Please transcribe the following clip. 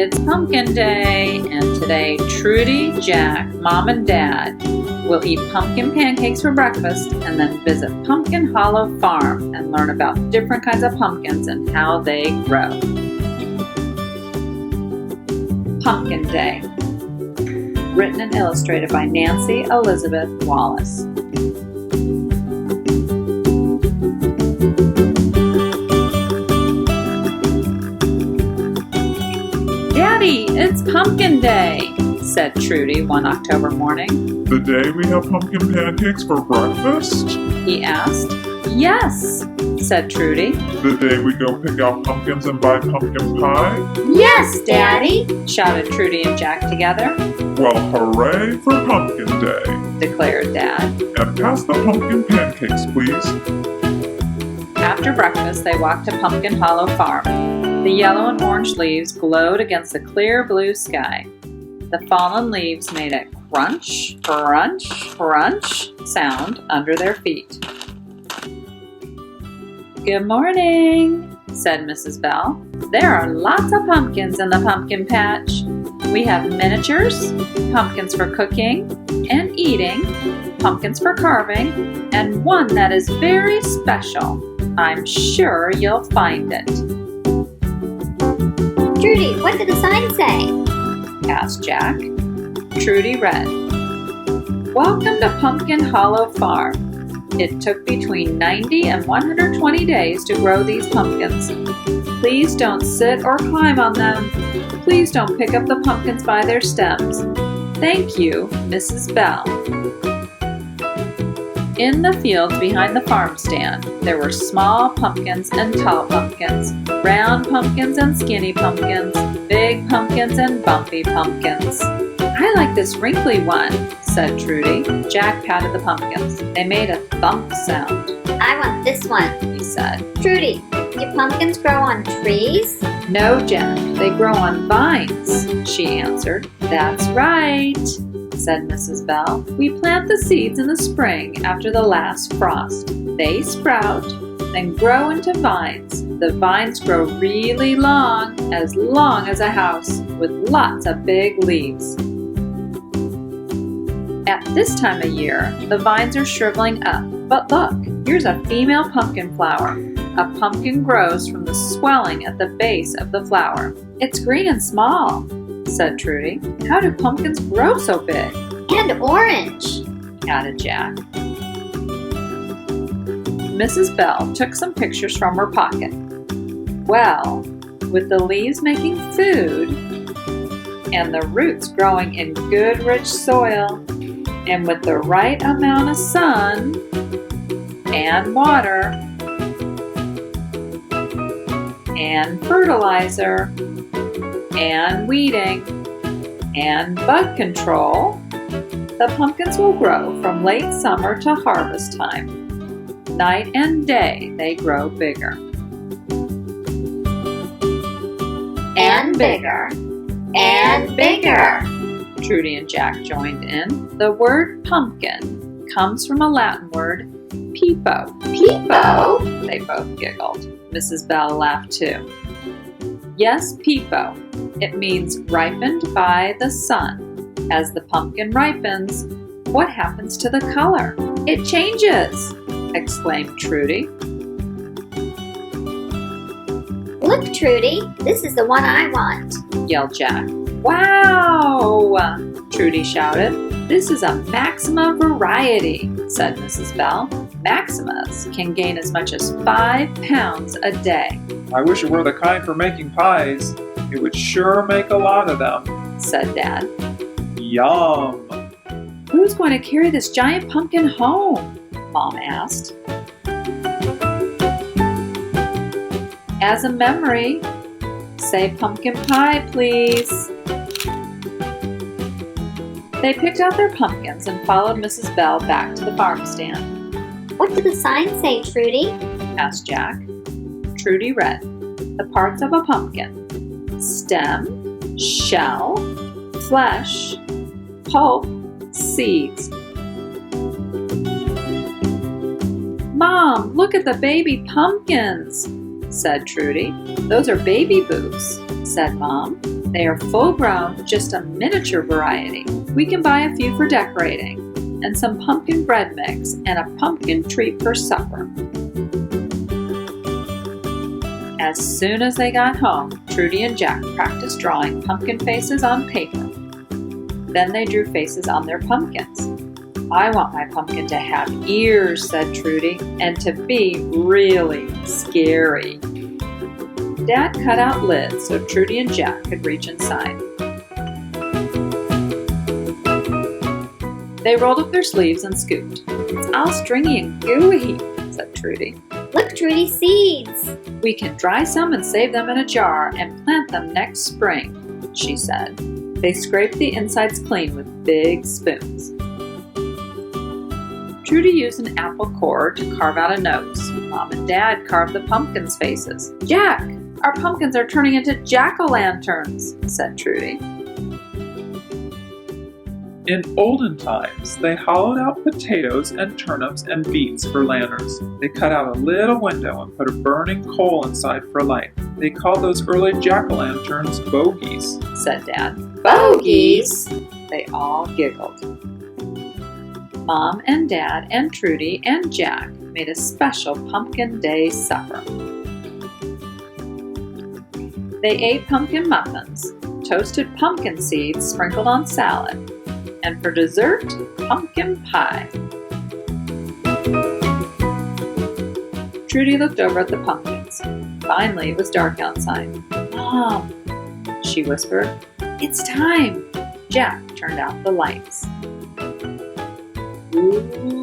It's Pumpkin Day, and today Trudy, Jack, Mom, and Dad will eat pumpkin pancakes for breakfast and then visit Pumpkin Hollow Farm and learn about different kinds of pumpkins and how they grow. Pumpkin Day. Written and illustrated by Nancy Elizabeth Wallace. Daddy, it's Pumpkin Day, said Trudy one October morning. The day we have pumpkin pancakes for breakfast? He asked. Yes, said Trudy. The day we go pick out pumpkins and buy pumpkin pie? Yes, Daddy, shouted Trudy and Jack together. Well, hooray for Pumpkin Day, declared Dad. And pass the pumpkin pancakes, please. After breakfast, they walked to Pumpkin Hollow Farm. The yellow and orange leaves glowed against the clear blue sky. The fallen leaves made a crunch, crunch, crunch sound under their feet. Good morning, said Mrs. Bell. There are lots of pumpkins in the pumpkin patch. We have miniatures, pumpkins for cooking and eating, pumpkins for carving, and one that is very special. I'm sure you'll find it. Trudy, what did the sign say? Asked Jack. Trudy read, Welcome to Pumpkin Hollow Farm. It took between 90 and 120 days to grow these pumpkins. Please don't sit or climb on them. Please don't pick up the pumpkins by their stems. Thank you, Mrs. Bell. In the fields behind the farm stand, there were small pumpkins and tall pumpkins, round pumpkins and skinny pumpkins, big pumpkins and bumpy pumpkins. I like this wrinkly one, said Trudy. Jack patted the pumpkins. They made a thump sound. I want this one, he said. Trudy, do pumpkins grow on trees? No, Jack, they grow on vines, she answered. That's right, said Mrs. Bell. We plant the seeds in the spring after the last frost. They sprout, then grow into vines. The vines grow really long as a house, with lots of big leaves. At this time of year, the vines are shriveling up. But look, here's a female pumpkin flower. A pumpkin grows from the swelling at the base of the flower. It's green and small, said Trudy. How do pumpkins grow so big? And orange, added Jack. Mrs. Bell took some pictures from her pocket. Well, with the leaves making food, and the roots growing in good rich soil, and with the right amount of sun, and water, and fertilizer, and weeding, and bug control, the pumpkins will grow from late summer to harvest time. Night and day they grow bigger. And bigger. And bigger. Trudy and Jack joined in. The word pumpkin comes from a Latin word, pepo. Pepo? They both giggled. Mrs. Bell laughed too. Yes, pepo. It means ripened by the sun. As the pumpkin ripens, what happens to the color? It changes, exclaimed Trudy. Look, Trudy, this is the one I want, yelled Jack. Wow! Trudy shouted. This is a Maxima variety, said Mrs. Bell. Maximas can gain as much as 5 pounds a day. I wish it were the kind for making pies. It would sure make a lot of them, said Dad. Yum! Who's going to carry this giant pumpkin home? Mom asked. As a memory, say pumpkin pie, please. They picked out their pumpkins and followed Mrs. Bell back to the farm stand. What did the sign say, Trudy? Asked Jack. Trudy read, the parts of a pumpkin: stem, shell, flesh, pulp, seeds. Mom, look at the baby pumpkins, said Trudy. Those are baby boots, said Mom. They are full grown, just a miniature variety. We can buy a few for decorating, and some pumpkin bread mix and a pumpkin treat for supper. As soon as they got home, Trudy and Jack practiced drawing pumpkin faces on paper. Then they drew faces on their pumpkins. I want my pumpkin to have ears, said Trudy, and to be really scary. Dad cut out lids so Trudy and Jack could reach inside. They rolled up their sleeves and scooped. It's all stringy and gooey, said Trudy. Look, Trudy, seeds. We can dry some and save them in a jar and plant them next spring, she said. They scraped the insides clean with big spoons. Trudy used an apple core to carve out a nose. Mom and Dad carved the pumpkins' faces. Jack, our pumpkins are turning into jack-o'-lanterns, said Trudy. In olden times, they hollowed out potatoes and turnips and beets for lanterns. They cut out a little window and put a burning coal inside for light. They called those early jack-o'-lanterns bogies, said Dad. Bogies? They all giggled. Mom and Dad and Trudy and Jack made a special Pumpkin Day supper. They ate pumpkin muffins, toasted pumpkin seeds sprinkled on salad, and for dessert, pumpkin pie. Trudy looked over at the pumpkins. Finally, it was dark outside. Mom, she whispered, it's time. Jack turned out the lights. Ooh,